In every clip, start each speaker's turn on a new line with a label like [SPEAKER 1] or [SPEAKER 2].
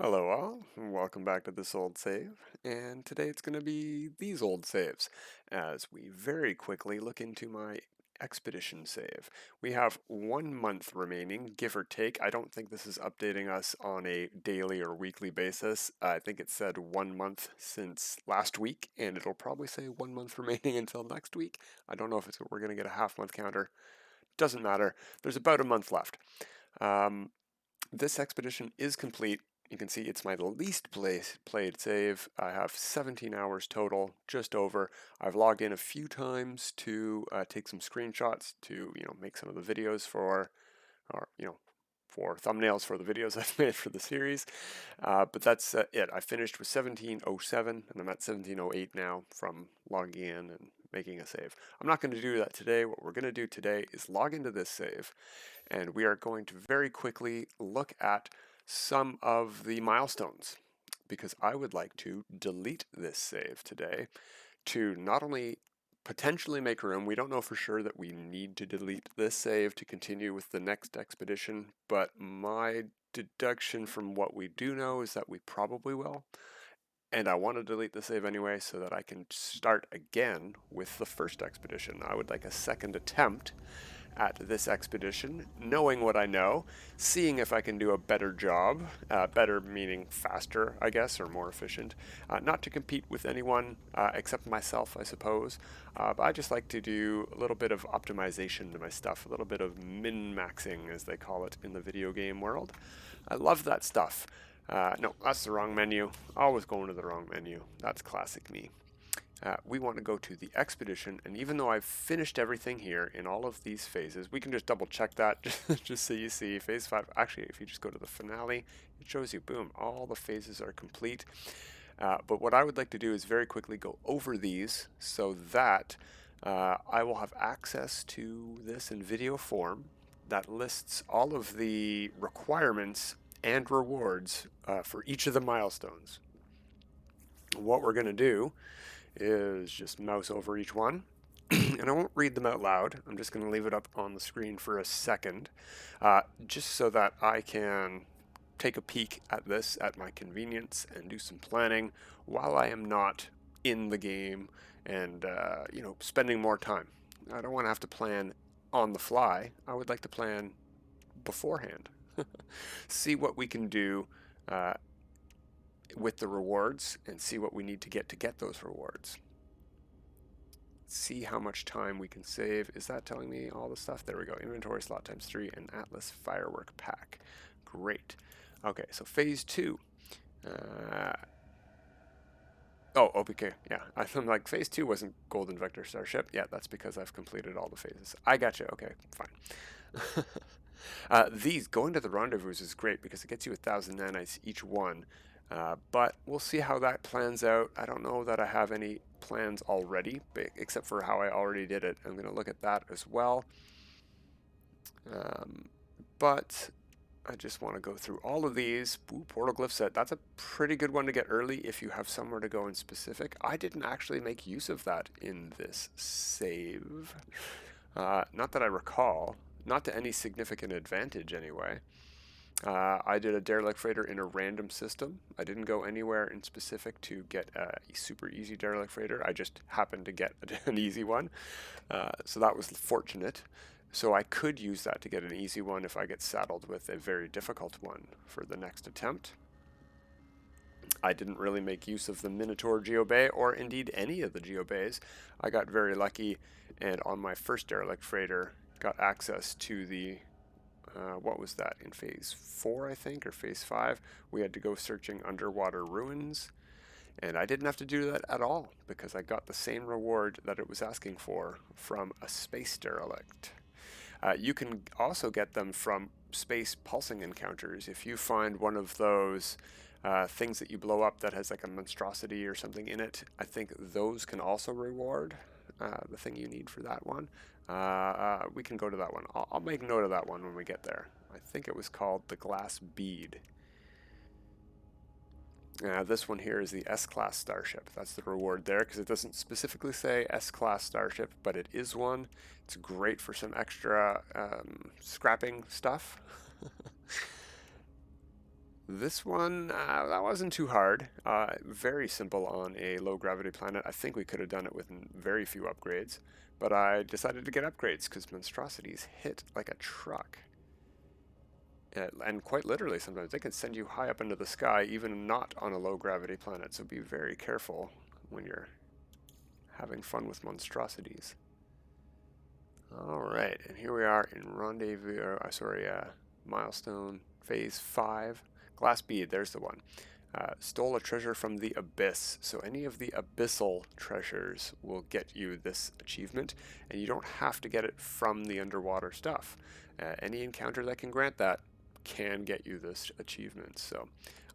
[SPEAKER 1] Hello all, and welcome back to this old save, and today it's going to be these old saves, as we very quickly look into my expedition save. We have 1 month remaining, give or take. I don't think this is updating us on a daily or weekly basis. I think it said 1 month since last week, and it'll probably say 1 month remaining until next week. I don't know if we're going to get a half-month counter. Doesn't matter. There's about a month left. This expedition is complete. You can see it's my least played save. I have 17 hours total, just over. I've logged in a few times to take some screenshots to make some of the videos for thumbnails for the videos I've made for the series. But that's it. I finished with 1707 and I'm at 1708 now from logging in and making a save. I'm not going to do that today. What we're going to do today is log into this save, and we are going to very quickly look at some of the milestones, because I would like to delete this save today to not only potentially make room. We don't know for sure that we need to delete this save to continue with the next expedition, but my deduction from what we do know is that we probably will. And I want to delete the save anyway so that I can start again with the first expedition. I would like a second attempt at this expedition, knowing what I know, seeing if I can do a better job, better meaning faster, I guess, or more efficient, not to compete with anyone except myself, I suppose, but I just like to do a little bit of optimization to my stuff, a little bit of min-maxing, as they call it in the video game world. I love that stuff. No, that's the wrong menu. Always going to the wrong menu. That's classic me. We want to go to the expedition, and even though I've finished everything here in all of these phases, we can just double check that just so you see phase 5. Actually, if you just go to the finale, it shows you, boom, all the phases are complete. But what I would like to do is very quickly go over these so that I will have access to this in video form that lists all of the requirements and rewards for each of the milestones. What we're going to do is just mouse over each one. And I won't read them out loud. I'm just going to leave it up on the screen for a second, just so that I can take a peek at this at my convenience and do some planning while I am not in the game and spending more time. I don't want to have to plan on the fly. I would like to plan beforehand. See what we can do with the rewards and see what we need to get those rewards. See how much time we can save. Is that telling me all the stuff? There we go. Inventory slot times 3 and Atlas firework pack. Great. Okay, so phase 2. Okay, yeah. I'm like, phase 2 wasn't Golden Vector Starship. Yeah, that's because I've completed all the phases. I gotcha. Okay, fine. These, going to the rendezvous is great because it gets you 1,000 nanites each one. But we'll see how that plans out. I don't know that I have any plans already, except for how I already did it. I'm going to look at that as well. But I just want to go through all of these. Ooh, portal glyph set. That's a pretty good one to get early if you have somewhere to go in specific. I didn't actually make use of that in this save. Not that I recall. Not to any significant advantage anyway. I did a derelict freighter in a random system. I didn't go anywhere in specific to get a super easy derelict freighter. I just happened to get an easy one. So that was fortunate. So I could use that to get an easy one if I get saddled with a very difficult one for the next attempt. I didn't really make use of the Minotaur Geobay, or indeed any of the Geobays. I got very lucky, and on my first derelict freighter, got access to the what was that, in phase 4, I think, or phase 5? We had to go searching underwater ruins, and I didn't have to do that at all because I got the same reward that it was asking for from a space derelict. You can also get them from space pulsing encounters. If you find one of those things that you blow up that has like a monstrosity or something in it, I think those can also reward the thing you need for that one. We can go to that one. I'll make note of that one when we get there. I think it was called the glass bead. This one here is the S-Class Starship. That's the reward there because it doesn't specifically say S-Class Starship, but it is one. It's great for some extra scrapping stuff. This one, that wasn't too hard. Very simple on a low gravity planet. I think we could have done it with very few upgrades, but I decided to get upgrades because monstrosities hit like a truck. And quite literally sometimes they can send you high up into the sky even not on a low gravity planet, so be very careful when you're having fun with monstrosities. Alright, and here we are in Milestone Phase 5. Glass bead, there's the one. Stole a treasure from the abyss. So any of the abyssal treasures will get you this achievement, and you don't have to get it from the underwater stuff. Any encounter that can grant that can get you this achievement. So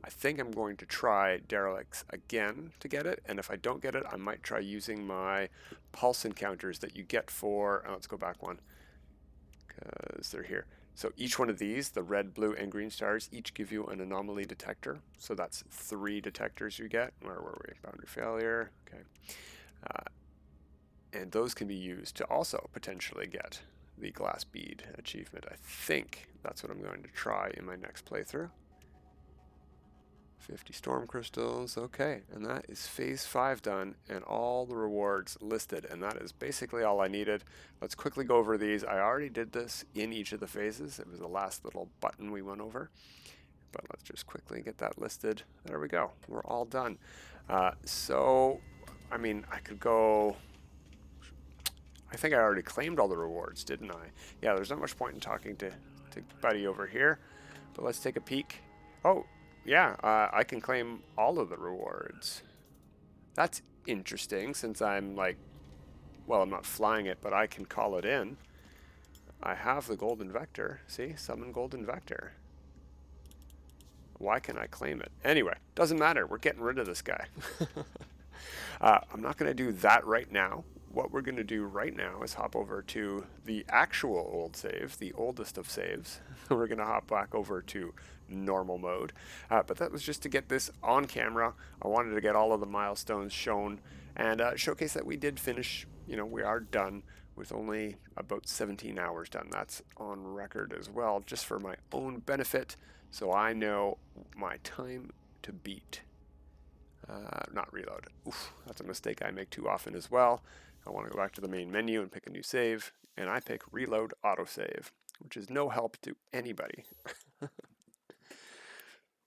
[SPEAKER 1] I think I'm going to try derelicts again to get it, and if I don't get it, I might try using my pulse encounters that you get for, let's go back one, because they're here. So each one of these, the red, blue, and green stars, each give you an anomaly detector. So that's 3 detectors you get. Where were we? Boundary failure. Okay. And those can be used to also potentially get the glass bead achievement. I think that's what I'm going to try in my next playthrough. 50 storm crystals, okay, and that is phase 5 done and all the rewards listed, and that is basically all I needed. Let's quickly go over these. I already did this in each of the phases. It was the last little button we went over, but let's just quickly get that listed. There we go, we're all done. So I mean, I could go, I think I already claimed all the rewards, didn't I? Yeah, there's not much point in talking to Buddy over here, but let's take a peek. Oh, yeah, I can claim all of the rewards. That's interesting, since I'm like, well, I'm not flying it, but I can call it in. I have the golden vector. See, summon golden vector. Why can I claim it? Anyway, doesn't matter. We're getting rid of this guy. I'm not going to do that right now. What we're going to do right now is hop over to the actual old save, the oldest of saves. We're going to hop back over to normal mode. But that was just to get this on camera. I wanted to get all of the milestones shown and showcase that we did finish. You know, we are done with only about 17 hours done. That's on record as well, just for my own benefit, so I know my time to beat. Not reload. Oof, that's a mistake I make too often as well. I want to go back to the main menu and pick a new save, and I pick reload autosave, which is no help to anybody.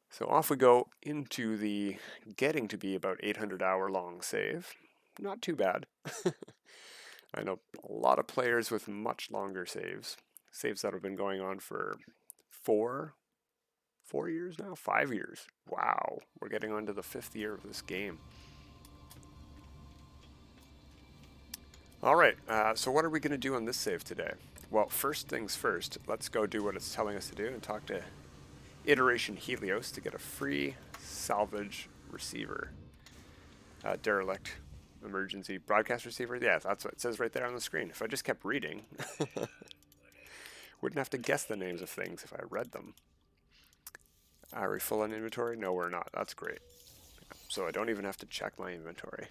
[SPEAKER 1] So off we go into the getting to be about 800-hour long save. Not too bad. I know a lot of players with much longer saves that have been going on for 4 years now, 5 years. Wow, we're getting on to the 5th year of this game. All right, so what are we going to do on this save today? Well, first things first, let's go do what it's telling us to do and talk to Iteration Helios to get a free salvage receiver. Derelict emergency broadcast receiver. Yeah, that's what it says right there on the screen. If I just kept reading, wouldn't have to guess the names of things if I read them. Are we full on inventory? No, we're not. That's great. So I don't even have to check my inventory.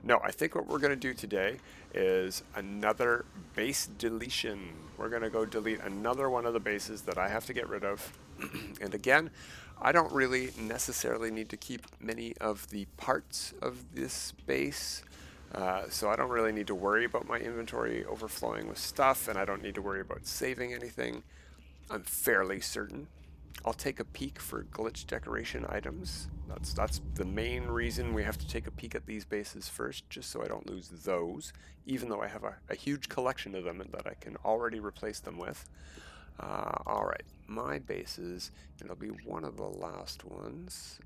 [SPEAKER 1] No, I think what we're going to do today is another base deletion. We're going to go delete another one of the bases that I have to get rid of. And again, I don't really necessarily need to keep many of the parts of this base. So I don't really need to worry about my inventory overflowing with stuff, and I don't need to worry about saving anything. I'm fairly certain. I'll take a peek for glitch decoration items. That's the main reason we have to take a peek at these bases first, just so I don't lose those, even though I have a huge collection of them that I can already replace them with. Alright, my bases, and it'll be one of the last ones.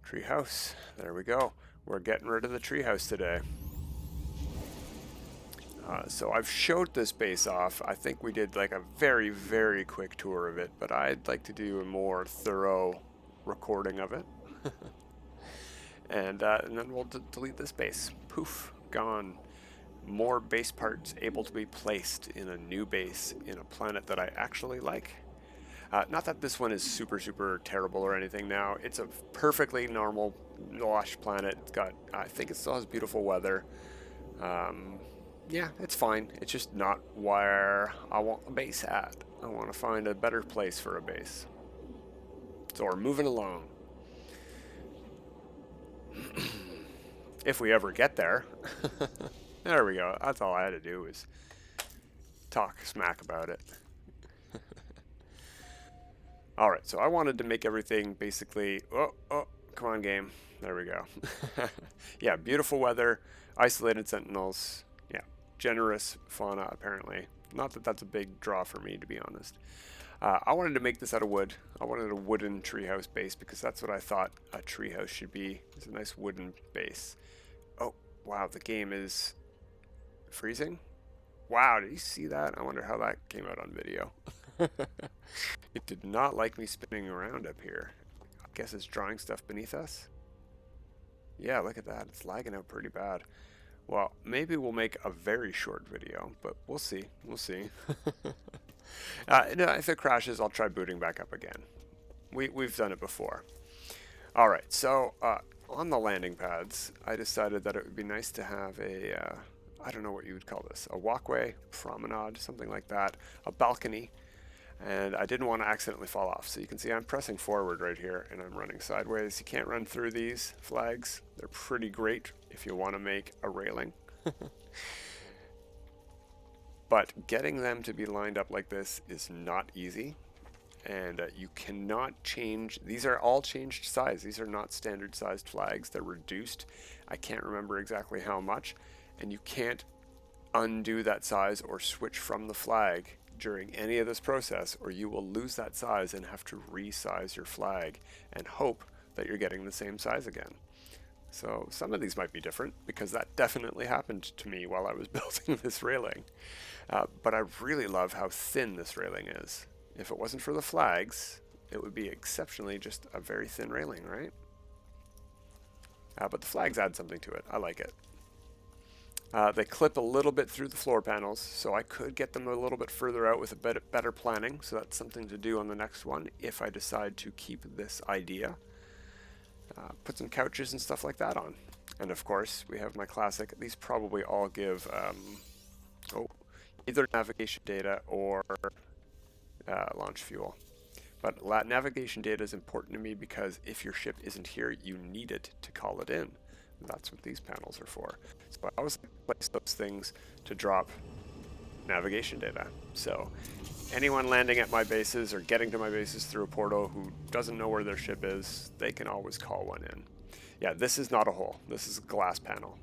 [SPEAKER 1] Treehouse, there we go. We're getting rid of the treehouse today. So I've showed this base off. I think we did like a very, very quick tour of it, but I'd like to do a more thorough recording of it. And then we'll delete this base. Poof, gone. More base parts able to be placed in a new base in a planet that I actually like. Not that this one is super, super terrible or anything now. It's a perfectly normal, lush planet. It's got, I think it still has beautiful weather. Yeah, it's fine. It's just not where I want a base at. I want to find a better place for a base. So we're moving along. If we ever get there. There we go. That's all I had to do was talk smack about it. Alright, so I wanted to make everything basically... Oh, come on game. There we go. Yeah, beautiful weather, isolated sentinels. Yeah, generous fauna apparently. Not that that's a big draw for me, to be honest. I wanted to make this out of wood. I wanted a wooden treehouse base because that's what I thought a treehouse should be. It's a nice wooden base. Oh, wow, the game is freezing? Wow, did you see that? I wonder how that came out on video. It did not like me spinning around up here. I guess it's drawing stuff beneath us. Yeah, look at that. It's lagging out pretty bad. Well, maybe we'll make a very short video, but we'll see. We'll see. No, if it crashes, I'll try booting back up again. We've done it before. All right, so on the landing pads, I decided that it would be nice to have a, I don't know what you would call this, a walkway, promenade, something like that, a balcony. And I didn't want to accidentally fall off. So you can see I'm pressing forward right here and I'm running sideways. You can't run through these flags. They're pretty great if you want to make a railing. But getting them to be lined up like this is not easy. And you cannot change. These are all changed size. These are not standard sized flags. They're reduced. I can't remember exactly how much. And you can't undo that size or switch from the flag during any of this process, or you will lose that size and have to resize your flag and hope that you're getting the same size again. So some of these might be different because that definitely happened to me while I was building this railing. But I really love how thin this railing is. If it wasn't for the flags, it would be exceptionally just a very thin railing, right? But the flags add something to it. I like it. They clip a little bit through the floor panels, so I could get them a little bit further out with a bit better planning, so that's something to do on the next one if I decide to keep this idea. Put some couches and stuff like that on. And of course, we have my classic. These probably all give either navigation data or launch fuel. But navigation data is important to me because if your ship isn't here, you need it to call it in. That's what these panels are for. So I always place those things to drop navigation data. So anyone landing at my bases or getting to my bases through a portal who doesn't know where their ship is, they can always call one in. Yeah, this is not a hole. This is a glass panel.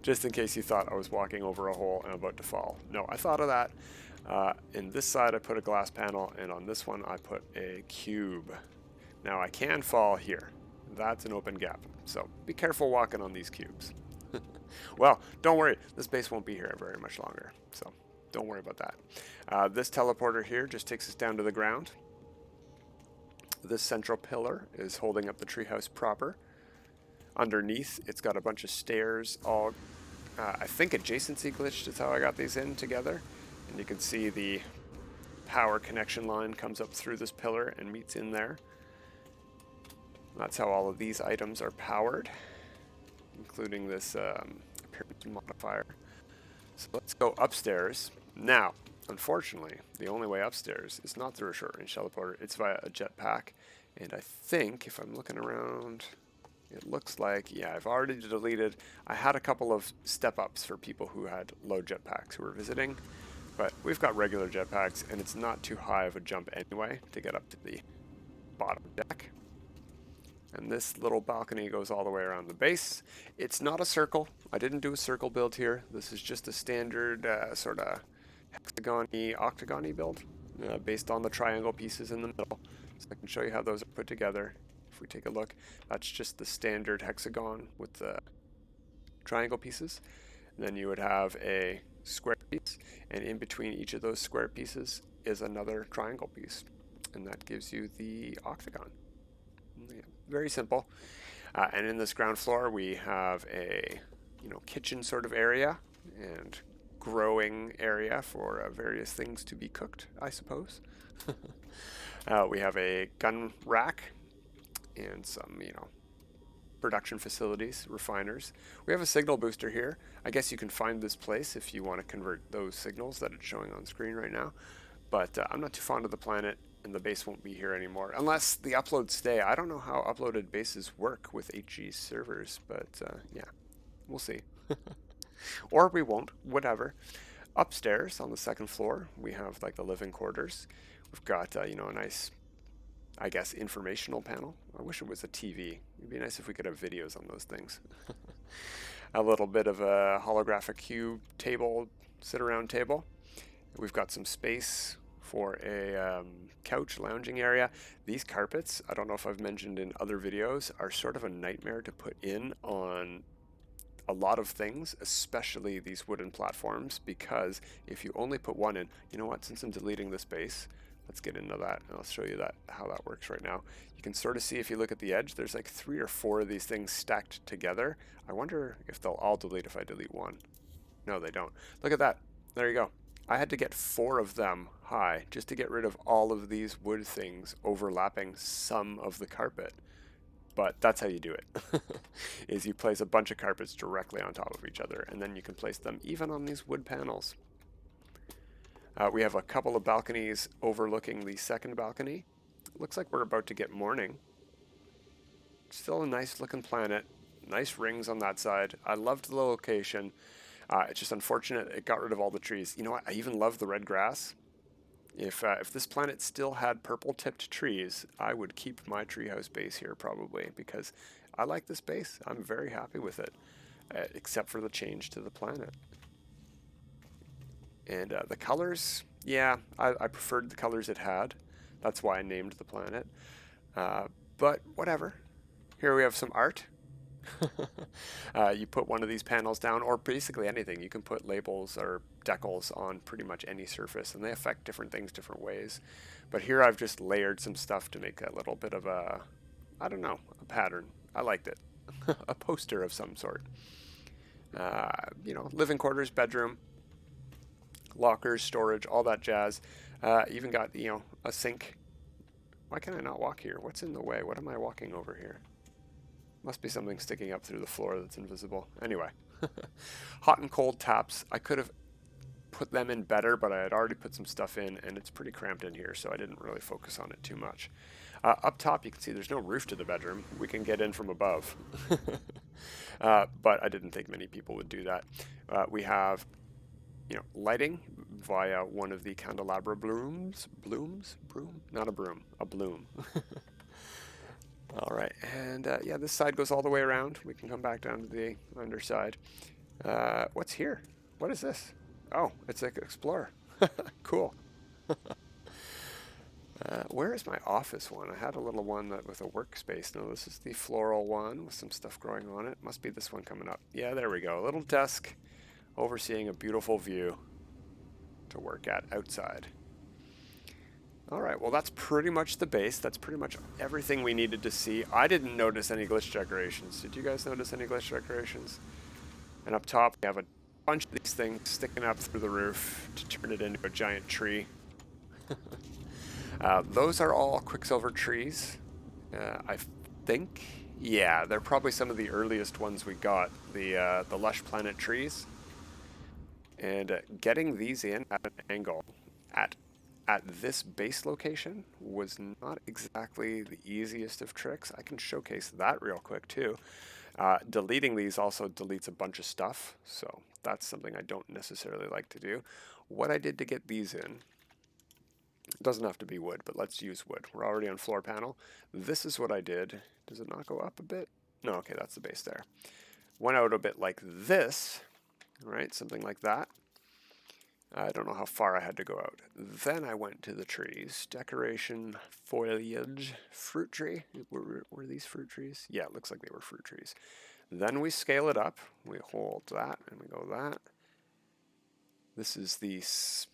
[SPEAKER 1] Just in case you thought I was walking over a hole and about to fall. No, I thought of that. In this side I put a glass panel, and on this one I put a cube. Now I can fall here. That's an open gap. So be careful walking on these cubes. Well, don't worry. This base won't be here very much longer. So don't worry about that. This teleporter here just takes us down to the ground. This central pillar is holding up the treehouse proper. Underneath, it's got a bunch of stairs all, I think adjacency glitched is how I got these in together. And you can see the power connection line comes up through this pillar and meets in there. That's how all of these items are powered, including this appearance modifier. So let's go upstairs. Now, unfortunately, the only way upstairs is not through a short-range teleporter. It's via a jetpack. And I think, if I'm looking around, it looks like, yeah, I've already deleted. I had a couple of step-ups for people who had low jetpacks who were visiting. But we've got regular jetpacks, and it's not too high of a jump anyway to get up to the bottom deck. And this little balcony goes all the way around the base. It's not a circle. I didn't do a circle build here. This is just a standard sort of hexagon-y, octagon-y build based on the triangle pieces in the middle. So I can show you how those are put together. If we take a look, that's just the standard hexagon with the triangle pieces. And then you would have a square piece, and in between each of those square pieces is another triangle piece. And that gives you the octagon. Yeah, very simple. And in this ground floor we have a kitchen sort of area and growing area for various things to be cooked, I suppose. We have a gun rack and some production facilities, refiners. We have a signal booster here. I guess you can find this place if you want to convert those signals that it's showing on screen right now. But I'm not too fond of the planet, and the base won't be here anymore unless the uploads stay. I don't know how uploaded bases work with HG servers, but yeah, we'll see. Or we won't, whatever. Upstairs on the second floor, we have like the living quarters. We've got, you know, a nice, I guess, informational panel. I wish it was a TV. It'd be nice if we could have videos on those things. A little bit of a holographic cube table, sit-around table. We've got some space for a couch lounging area. These carpets, I don't know if I've mentioned in other videos, are sort of a nightmare to put in on a lot of things, especially these wooden platforms, because if you only put one in, you know what, since I'm deleting the space, let's get into that and I'll show you that how that works right now. You can sort of see if you look at the edge, there's like 3 or 4 of these things stacked together. I wonder if they'll all delete if I delete one. No, they don't. Look at that. There you go. I had to get 4 of them high just to get rid of all of these wood things overlapping some of the carpet. But that's how you do it, is you place a bunch of carpets directly on top of each other, and then you can place them even on these wood panels. We have a couple of balconies overlooking the second balcony. Looks like we're about to get morning. Still a nice looking planet. Nice rings on that side. I loved the location. It's just unfortunate it got rid of all the trees. You know what? I even love the red grass. If this planet still had purple-tipped trees, I would keep my treehouse base here probably, because I like this base. I'm very happy with it, except for the change to the planet. And the colors, yeah, I preferred the colors it had. That's why I named the planet. But whatever. Here we have some art. You put one of these panels down, or basically anything. You can put labels or decals on pretty much any surface, and they affect different things different ways. But here I've just layered some stuff to make a little bit of a, I don't know, a pattern. I liked it. A poster of some sort. You know, living quarters, bedroom, lockers, storage, all that jazz. Even got, you know, a sink. Why can I not walk here? What's in the way? What am I walking over here? Must be something sticking up through the floor that's invisible. Anyway, hot and cold taps. I could have put them in better, but I had already put some stuff in, and it's pretty cramped in here, so I didn't really focus on it too much. Up top, you can see there's no roof to the bedroom. We can get in from above. But I didn't think many people would do that. We have, you know, lighting via one of the candelabra broom? Not a broom, a bloom. All right, and yeah, this side goes all the way around. We can come back down to the underside. What's here? What is this? Oh, it's like Explorer. Cool. Where is my office one? I had a little one that with a workspace. No, this is the floral one with some stuff growing on it. Must be this one coming up. Yeah, there we go. A little desk overseeing a beautiful view to work at outside. All right, well, that's pretty much the base. That's pretty much everything we needed to see. I didn't notice any glitch decorations. Did you guys notice any glitch decorations? And up top, we have a bunch of these things sticking up through the roof to turn it into a giant tree. Those are all Quicksilver trees, I think. Yeah, they're probably some of the earliest ones we got, the Lush Planet trees. And getting these in at an angle at this base location was not exactly the easiest of tricks. I can showcase that real quick too. Deleting these also deletes a bunch of stuff, so that's something I don't necessarily like to do. What I did to get these in, it doesn't have to be wood, but let's use wood. We're already on floor panel. This is what I did. Does it not go up a bit? No, okay, that's the base there. Went out a bit like this, right? Something like that. I don't know how far I had to go out. Then I went to the trees. Decoration, foliage, fruit tree. Were these fruit trees? Yeah, it looks like they were fruit trees. Then we scale it up. We hold that and we go that. This is the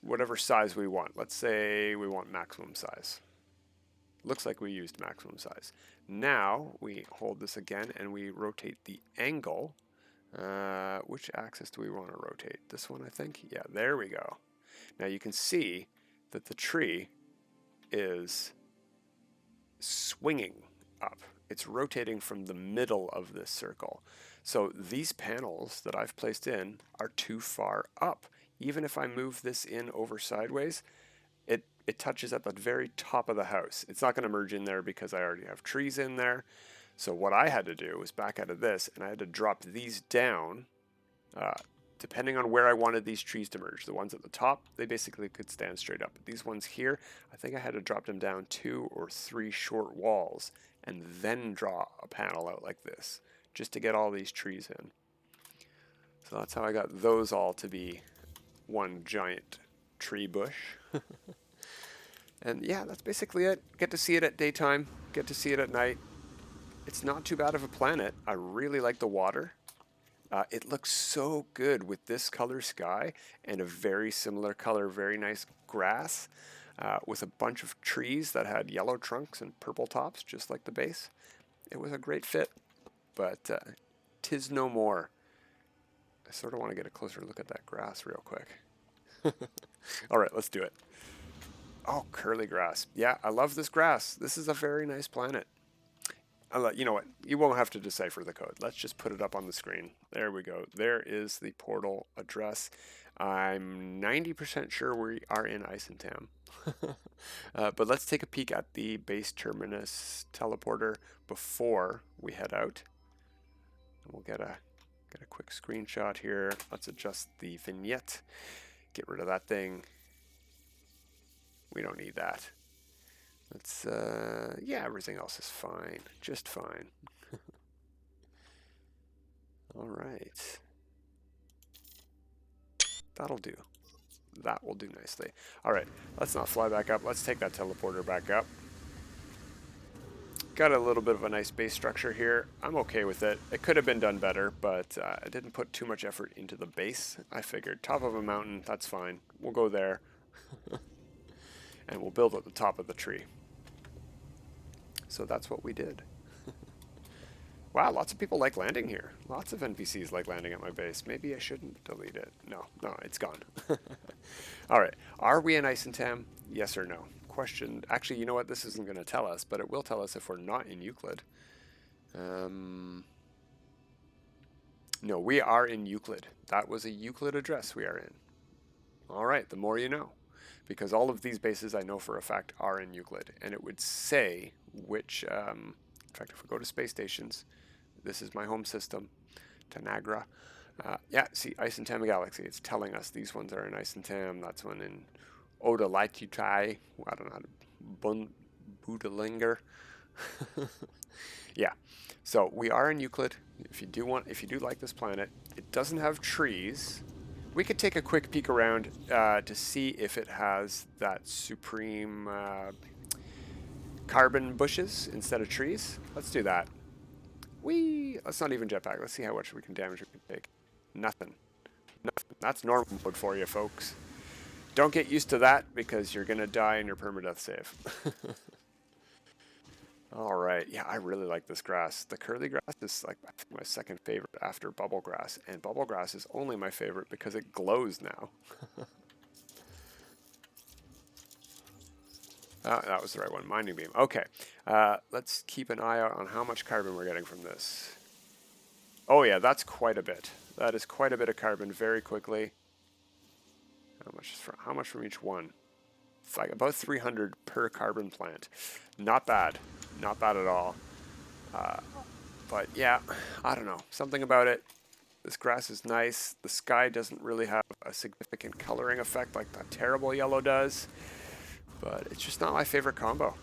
[SPEAKER 1] whatever size we want. Let's say we want maximum size. Looks like we used maximum size. Now we hold this again and we rotate the angle. Which axis do we want to rotate? This one, I think. Yeah, there we go. Now you can see that the tree is swinging up. it's rotating from the middle of this circle. So these panels that I've placed in are too far up. Even if I move this in over sideways, it touches at the very top of the house. It's not going to merge in there because I already have trees in there. So what I had to do was back out of this, and I had to drop these down depending on where I wanted these trees to merge. The ones at the top, they basically could stand straight up. But these ones here, I think I had to drop them down 2 or 3 short walls and then draw a panel out like this just to get all these trees in. So that's how I got those all to be one giant tree bush. And yeah, that's basically it. Get to see it at daytime, get to see it at night. It's not too bad of a planet. I really like the water. It looks so good with this color sky and a very similar color, very nice grass with a bunch of trees that had yellow trunks and purple tops, just like the base. It was a great fit, but 'tis no more. I sort of want to get a closer look at that grass real quick. All right, let's do it. Oh, curly grass. Yeah, I love this grass. This is a very nice planet. You know what? You won't have to decipher the code. Let's just put it up on the screen. There we go. There is the portal address. I'm 90% sure we are in Isentam. But let's take a peek at the base terminus teleporter before we head out. We'll get a quick screenshot here. Let's adjust the vignette. Get rid of that thing. We don't need that. Let's, yeah, everything else is fine. Just fine. All right. That'll do. That will do nicely. All right, let's not fly back up. Let's take that teleporter back up. Got a little bit of a nice base structure here. I'm okay with it. It could have been done better, but I didn't put too much effort into the base. I figured top of a mountain, that's fine. We'll go there. And we'll build at the top of the tree. So that's what we did. Wow, lots of people like landing here. Lots of NPCs like landing at my base. Maybe I shouldn't delete it. No, it's gone. All right, are we in Isentam? Yes or no? Question. Actually, you know what? This isn't going to tell us, but it will tell us if we're not in Euclid. No, we are in Euclid. That was a Euclid address we are in. All right, the more you know. Because all of these bases I know for a fact are in Euclid. And it would say which, in fact, if we go to space stations, this is my home system, Tanagra. Yeah, see, Isentam Galaxy. It's telling us these ones are in Isentam. That's one in Odalaitai. I don't know how to, Budalinger. Yeah, so we are in Euclid. If you do like this planet, it doesn't have trees. We could take a quick peek around to see if it has that supreme carbon bushes instead of trees. Let's do that. Let's not even jetpack. Let's see how much we can damage we can take. Nothing. That's normal mode for you, folks. Don't get used to that because you're going to die in your permadeath save. All right. Yeah, I really like this grass. The curly grass is like I think my second favorite after bubble grass. And bubble grass is only my favorite because it glows now. That was the right one. Mining beam. Okay. Let's keep an eye out on how much carbon we're getting from this. Oh, yeah, that's quite a bit. That is quite a bit of carbon very quickly. How much from each one? It's like about 300 per carbon plant. Not bad. Not bad at all. But yeah, I don't know. Something about it. This grass is nice. The sky doesn't really have a significant coloring effect like that terrible yellow does. But it's just not my favorite combo.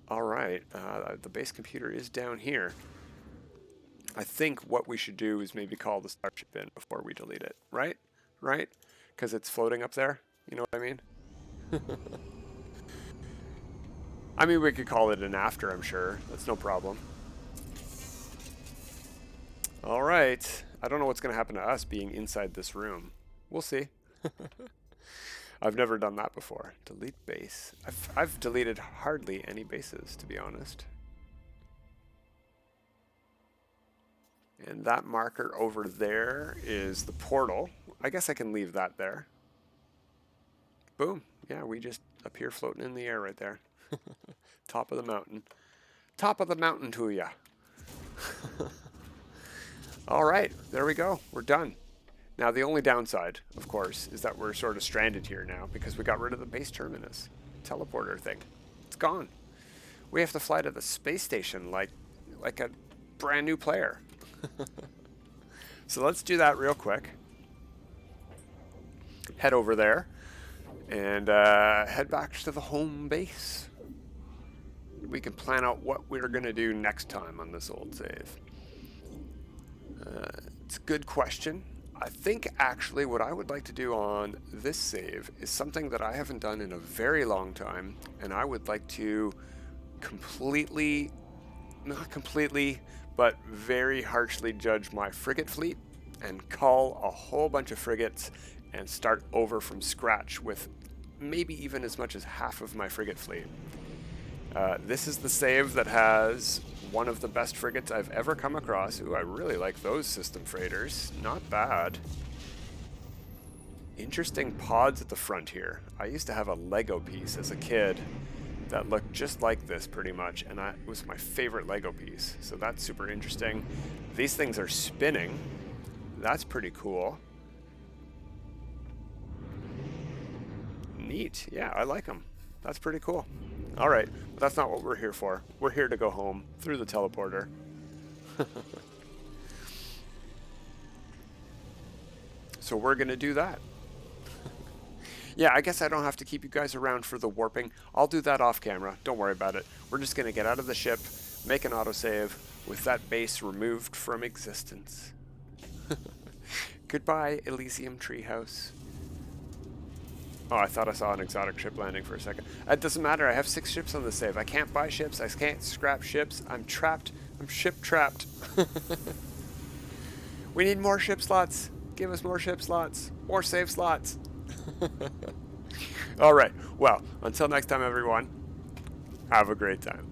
[SPEAKER 1] All right, the base computer is down here. I think what we should do is maybe call the starship in before we delete it, right? Right? Because it's floating up there. You know what I mean? I mean, we could call it an after, I'm sure. That's no problem. All right. I don't know what's going to happen to us being inside this room. We'll see. I've never done that before. Delete base. I've deleted hardly any bases, to be honest. And that marker over there is the portal. I guess I can leave that there. Boom. Yeah, we just appear floating in the air right there. Top of the mountain. Top of the mountain to ya. All right, there we go. We're done. Now, the only downside, of course, is that we're sort of stranded here now because we got rid of the base terminus teleporter thing. It's gone. We have to fly to the space station like a brand new player. So let's do that real quick. Head over there and head back to the home base. We can plan out what we're going to do next time on this old save. It's a good question. I think actually what I would like to do on this save is something that I haven't done in a very long time, and I would like to completely, not completely, but very harshly judge my frigate fleet and cull a whole bunch of frigates and start over from scratch with maybe even as much as half of my frigate fleet. This is the save that has one of the best frigates I've ever come across. Ooh, I really like those system freighters. Not bad. Interesting pods at the front here. I used to have a Lego piece as a kid that looked just like this pretty much, and it was my favorite Lego piece. So that's super interesting. These things are spinning. That's pretty cool. Neat. Yeah, I like them. That's pretty cool. All right, but that's not what we're here for. We're here to go home through the teleporter. So we're going to do that. Yeah, I guess I don't have to keep you guys around for the warping. I'll do that off camera. Don't worry about it. We're just going to get out of the ship, make an autosave with that base removed from existence. Goodbye, Elysium Treehouse. Oh, I thought I saw an exotic ship landing for a second. It doesn't matter. I have 6 ships on the save. I can't buy ships. I can't scrap ships. I'm trapped. I'm ship trapped. We need more ship slots. Give us more ship slots. More save slots. All right. Well, until next time, everyone, have a great time.